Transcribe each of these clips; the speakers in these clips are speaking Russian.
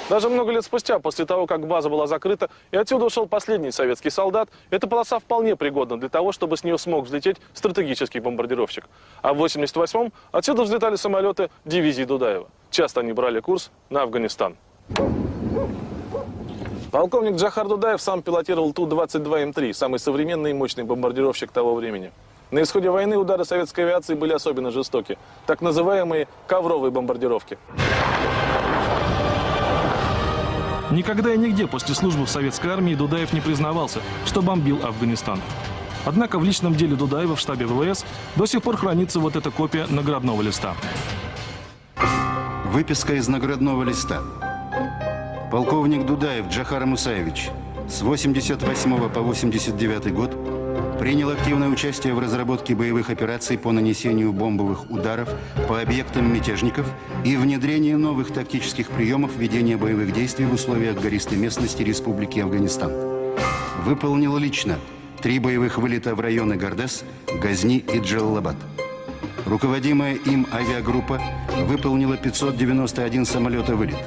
Даже много лет спустя, после того, как база была закрыта и отсюда ушел последний советский солдат, эта полоса вполне пригодна для того, чтобы с нее смог взлететь стратегический бомбардировщик. А в 1988-м отсюда взлетали самолеты дивизии Дудаева. Часто они брали курс на Афганистан. Полковник Джохар Дудаев сам пилотировал Ту-22М3, самый современный и мощный бомбардировщик того времени. На исходе войны удары советской авиации были особенно жестоки, так называемые ковровые бомбардировки. Никогда и нигде после службы в советской армии Дудаев не признавался, что бомбил Афганистан. Однако в личном деле Дудаева в штабе ВВС до сих пор хранится вот эта копия наградного листа. Выписка из наградного листа. Полковник Дудаев Джохар Мусаевич с 88 по 89 год принял активное участие в разработке боевых операций по нанесению бомбовых ударов по объектам мятежников и внедрении новых тактических приемов ведения боевых действий в условиях гористой местности Республики Афганистан. Выполнил лично 3 боевых вылета в районы Гардес, Газни и Джалалабад. Руководимая им авиагруппа выполнила 591 самолета-вылет.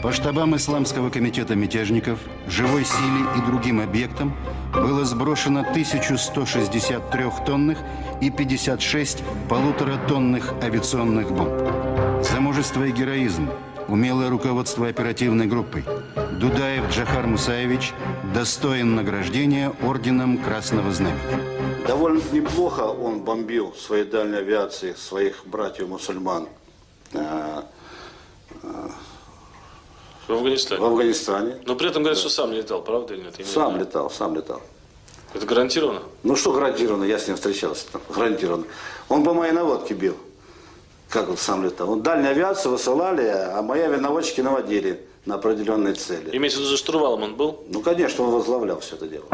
По штабам Исламского комитета мятежников, живой силе и другим объектам было сброшено 1163 тонных и 56 полуторатонных авиационных бомб. За мужество и героизм, умелое руководство оперативной группой, Дудаев Джохар Мусаевич достоин награждения орденом Красного Знамени. Довольно неплохо он бомбил своей дальней авиацией своих братьев-мусульман В Афганистане? в Афганистане. Но при этом говорят, что сам не летал, правда или нет? Сам летал, сам летал. Это гарантированно? Ну что гарантированно, я с ним встречался, там, гарантированно. Он по моей наводке бил. Как он сам летал? Он дальнюю авиацию высылали, а мои авианаводчики наводили на определенные цели. Имеется в виду, за штурвалом он был? Ну, конечно, он возглавлял все это дело.